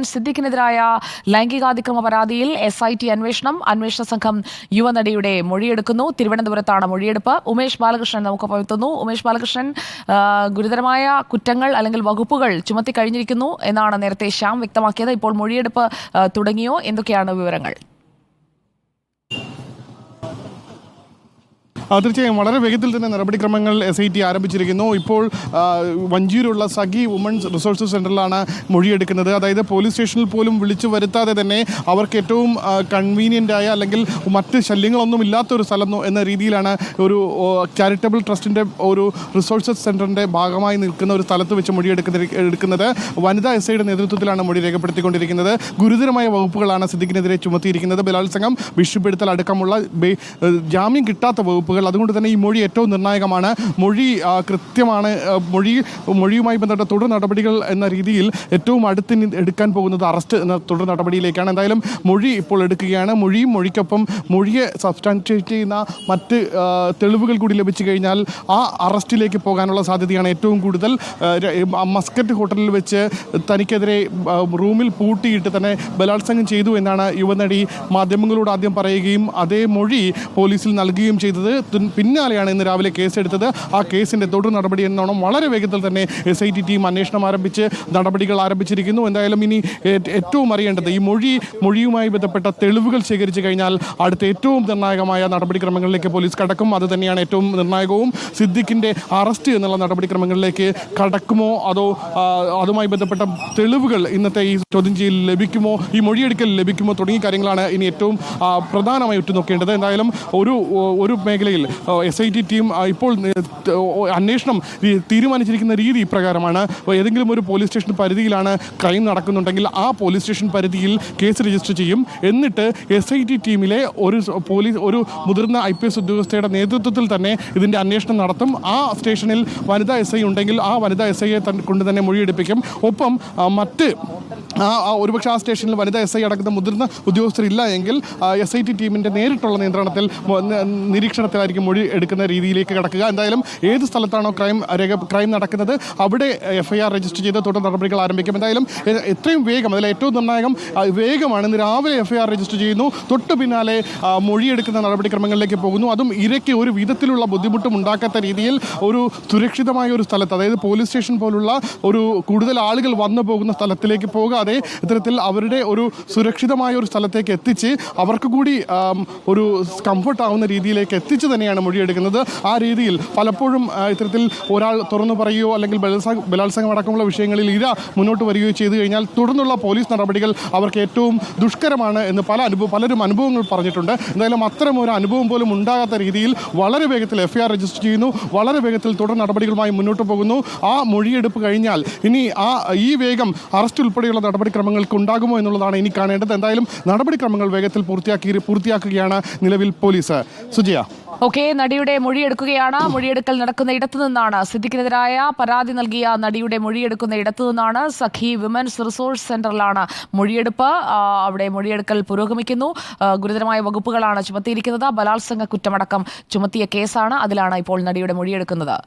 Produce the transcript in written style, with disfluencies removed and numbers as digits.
സിദ്ദിഖിനെതിരായ ലൈംഗികാതിക്രമ പരാതിയിൽ SIT അന്വേഷണ സംഘം യുവനടിയുടെ മൊഴിയെടുക്കുന്നു. തിരുവനന്തപുരത്താണ് മൊഴിയെടുപ്പ്. ഉമേഷ് ബാലകൃഷ്ണൻ നമുക്കൊപ്പം എത്തുന്നു. ഉമേഷ് ബാലകൃഷ്ണൻ, ഗുരുതരമായ കുറ്റങ്ങൾ അല്ലെങ്കിൽ വകുപ്പുകൾ ചുമത്തി കഴിഞ്ഞിരിക്കുന്നു എന്നാണ് നേരത്തെ ശ്യാം വ്യക്തമാക്കിയത്. ഇപ്പോൾ മൊഴിയെടുപ്പ് തുടങ്ങിയോ? എന്തൊക്കെയാണ് വിവരങ്ങൾ? തീർച്ചയായും വളരെ വേഗത്തിൽ തന്നെ നടപടിക്രമങ്ങൾ SIT ആരംഭിച്ചിരിക്കുന്നു. ഇപ്പോൾ വഞ്ചിയൂരുള്ള സഖി വുമൺസ് റിസോഴ്സ് സെൻ്ററിലാണ് മൊഴിയെടുക്കുന്നത്. അതായത് പോലീസ് സ്റ്റേഷനിൽ പോലും വിളിച്ചു വരുത്താതെ തന്നെ അവർക്ക് ഏറ്റവും കൺവീനിയൻ്റായ അല്ലെങ്കിൽ മറ്റ് ശല്യങ്ങളൊന്നും ഇല്ലാത്തൊരു സ്ഥലം എന്ന രീതിയിലാണ് ഒരു ചാരിറ്റബിൾ ട്രസ്റ്റിൻ്റെ ഒരു റിസോഴ്സസ് സെൻ്ററിൻ്റെ ഭാഗമായി നിൽക്കുന്ന ഒരു സ്ഥലത്ത് വെച്ച് മൊഴിയെടുക്കുന്നത് വനിതാ SIയുടെ നേതൃത്വത്തിലാണ് മൊഴി രേഖപ്പെടുത്തിക്കൊണ്ടിരിക്കുന്നത്. ഗുരുതരമായ വകുപ്പുകളാണ് സിദ്ദിഖിനെതിരെ ചുമത്തിയിരിക്കുന്നത്. ബലാത്സംഗം, ഭീഷണിപ്പെടുത്തൽ അടക്കമുള്ള ജാമ്യം കിട്ടാത്ത വകുപ്പുകൾ. അതുകൊണ്ട് തന്നെ ഈ മൊഴി ഏറ്റവും നിർണായകമാണ്. മൊഴി കൃത്യമാണ്. മൊഴിയുമായി ബന്ധപ്പെട്ട തുടർ നടപടികൾ എന്ന രീതിയിൽ ഏറ്റവും അടുത്ത് എടുക്കാൻ പോകുന്നത് അറസ്റ്റ് എന്ന തുടർ നടപടിയിലേക്കാണ്. എന്തായാലും മൊഴി ഇപ്പോൾ എടുക്കുകയാണ്. മൊഴിക്കൊപ്പം മൊഴിയെ സബ്സ്റ്റാൻഷ്യേറ്റ് ചെയ്യുന്ന മറ്റ് തെളിവുകൾ കൂടി ലഭിച്ചു കഴിഞ്ഞാൽ ആ അറസ്റ്റിലേക്ക് പോകാനുള്ള സാധ്യതയാണ് ഏറ്റവും കൂടുതൽ. മസ്കറ്റ് ഹോട്ടലിൽ വെച്ച് തനിക്കെതിരെ റൂമിൽ പൂട്ടിയിട്ട് തന്നെ ബലാത്സംഗം ചെയ്തു എന്നാണ് യുവനടി മാധ്യമങ്ങളോട് ആദ്യം പറയുകയും അതേ മൊഴി പോലീസിൽ നൽകുകയും ചെയ്തത്. പിന്നാലെയാണ് ഇന്ന് രാവിലെ കേസെടുത്തത്. ആ കേസിൻ്റെ തുടർ നടപടി എന്നോണം വളരെ വേഗത്തിൽ തന്നെ SIT ടീം അന്വേഷണം ആരംഭിച്ച് നടപടികൾ ആരംഭിച്ചിരിക്കുന്നു. എന്തായാലും ഇനി ഏറ്റവും അറിയേണ്ടത് ഈ മൊഴിയുമായി ബന്ധപ്പെട്ട തെളിവുകൾ ശേഖരിച്ചു കഴിഞ്ഞാൽ അടുത്ത ഏറ്റവും നിർണായകമായ നടപടിക്രമങ്ങളിലേക്ക് പോലീസ് കടക്കും. അത് തന്നെയാണ് ഏറ്റവും നിർണായകവും. സിദ്ദിഖിൻ്റെ അറസ്റ്റ് എന്നുള്ള നടപടിക്രമങ്ങളിലേക്ക് കടക്കുമോ, അതോ അതുമായി ബന്ധപ്പെട്ട തെളിവുകൾ ഇന്നത്തെ ഈ ചോദ്യം ചെയ്യൽ ലഭിക്കുമോ, ഈ മൊഴിയെടുക്കൽ ലഭിക്കുമോ തുടങ്ങിയ കാര്യങ്ങളാണ് ഇനി ഏറ്റവും പ്രധാനമായി ഉറ്റുനോക്കേണ്ടത്. എന്തായാലും ഒരു മേഖലയിൽ SIT ടീം ഇപ്പോൾ അന്വേഷണം തീരുമാനിച്ചിരിക്കുന്ന രീതി ഇപ്രകാരമാണ്. ഏതെങ്കിലും ഒരു പോലീസ് സ്റ്റേഷൻ പരിധിയിലാണ് ക്രൈം നടക്കുന്നുണ്ടെങ്കിൽ ആ പോലീസ് സ്റ്റേഷൻ പരിധിയിൽ കേസ് രജിസ്റ്റർ ചെയ്യും. എന്നിട്ട് SIT ടീമിലെ ഒരു മുതിർന്ന IPS ഉദ്യോഗസ്ഥയുടെ നേതൃത്വത്തിൽ തന്നെ ഇതിൻ്റെ അന്വേഷണം നടത്തും. ആ സ്റ്റേഷനിൽ വനിതാ SI ഉണ്ടെങ്കിൽ ആ വനിതാ SIയെ കൊണ്ട് തന്നെ മൊഴിയെടുപ്പിക്കും. ഒപ്പം മറ്റ് ഒരുപക്ഷെ ആ സ്റ്റേഷനിൽ വനിതാ SI അടക്കുന്ന മുതിർന്ന ഉദ്യോഗസ്ഥരില്ല എങ്കിൽ SIT ടീമിൻ്റെ നേരിട്ടുള്ള നിരീക്ഷണത്തിലായിരിക്കും മൊഴി എടുക്കുന്ന രീതിയിലേക്ക് കടക്കുക. എന്തായാലും ഏത് സ്ഥലത്താണോ ക്രൈം നടക്കുന്നത് അവിടെ FIR രജിസ്റ്റർ ചെയ്ത് തുടർ നടപടികൾ ആരംഭിക്കും. എന്തായാലും എത്രയും വേഗം, അതിൽ ഏറ്റവും നിർണായകം വേഗമാണ്. ഇന്ന് രാവിലെ FIR രജിസ്റ്റർ ചെയ്യുന്നു. തൊട്ട് പിന്നാലെ മൊഴിയെടുക്കുന്ന നടപടിക്രമങ്ങളിലേക്ക് പോകുന്നു. അതും ഇരയ്ക്ക് ഒരു വിധത്തിലുള്ള ബുദ്ധിമുട്ടും ഉണ്ടാക്കാത്ത രീതിയിൽ ഒരു സുരക്ഷിതമായ ഒരു സ്ഥലത്ത്, അതായത് പോലീസ് സ്റ്റേഷൻ പോലുള്ള ഒരു കൂടുതൽ ആളുകൾ വന്നു പോകുന്ന സ്ഥലത്തിലേക്ക് പോകാതെ ഇത്തരത്തിൽ അവരുടെ ഒരു സുരക്ഷിതമായ ഒരു സ്ഥലത്തേക്ക് എത്തിച്ച് അവർക്ക് കൂടി ഒരു കംഫർട്ട് ആവുന്ന രീതിയിലേക്ക് എത്തിച്ച് തന്നെയാണ് മൊഴിയെടുക്കുന്നത്. ആ രീതിയിൽ പലപ്പോഴും ഇത്തരത്തിൽ ഒരാൾ തുറന്നു പറയുകയോ അല്ലെങ്കിൽ ബലാത്സംഗം അടക്കമുള്ള വിഷയങ്ങളിൽ ഇര മുന്നോട്ട് വരികയോ ചെയ്തു കഴിഞ്ഞാൽ തുടർന്നുള്ള പോലീസ് നടപടികൾ അവർക്ക് ഏറ്റവും ദുഷ്കരമാണ് എന്ന് പലരും അനുഭവങ്ങൾ പറഞ്ഞിട്ടുണ്ട്. എന്തായാലും അത്തരം ഒരു അനുഭവം പോലും ഉണ്ടാകാത്ത രീതിയിൽ വളരെ വേഗത്തിൽ FIR രജിസ്റ്റർ ചെയ്യുന്നു. വളരെ വേഗത്തിൽ തുടർ നടപടികളുമായി മുന്നോട്ട് പോകുന്നു. ആ മൊഴിയെടുപ്പ് കഴിഞ്ഞാൽ ഇനി ഈ വേഗം അറസ്റ്റ് ഉൾപ്പെടെയുള്ള നടപടിക്രമങ്ങൾക്ക് ഉണ്ടാകുമോ എന്നുള്ളതാണ് ഇനി കാണേണ്ടത്. എന്തായാലും നടപടിക്രമങ്ങൾ വേഗത്തിൽ പൂർത്തിയാക്കുകയാണ് നിലവിൽ പോലീസ്. സുജയ. ഓക്കെ, നടിയുടെ മൊഴിയെടുക്കുകയാണ്. മൊഴിയെടുക്കൽ നടക്കുന്ന ഇടത്തു നിന്നാണ്, സിദ്ദിഖിനെതിരായ പരാതി നൽകിയ നടിയുടെ മൊഴിയെടുക്കുന്ന ഇടത്തു നിന്നാണ്. സഖി വിമൻസ് റിസോഴ്സ് സെന്ററിലാണ് മൊഴിയെടുപ്പ്. അവിടെ മൊഴിയെടുക്കൽ പുരോഗമിക്കുന്നു. ഗുരുതരമായ വകുപ്പുകളാണ് ചുമത്തിയിരിക്കുന്നത്. ബലാത്സംഗ കുറ്റമടക്കം ചുമത്തിയ കേസാണ്. അതിലാണ് ഇപ്പോൾ നടിയുടെ മൊഴിയെടുക്കുന്നത്.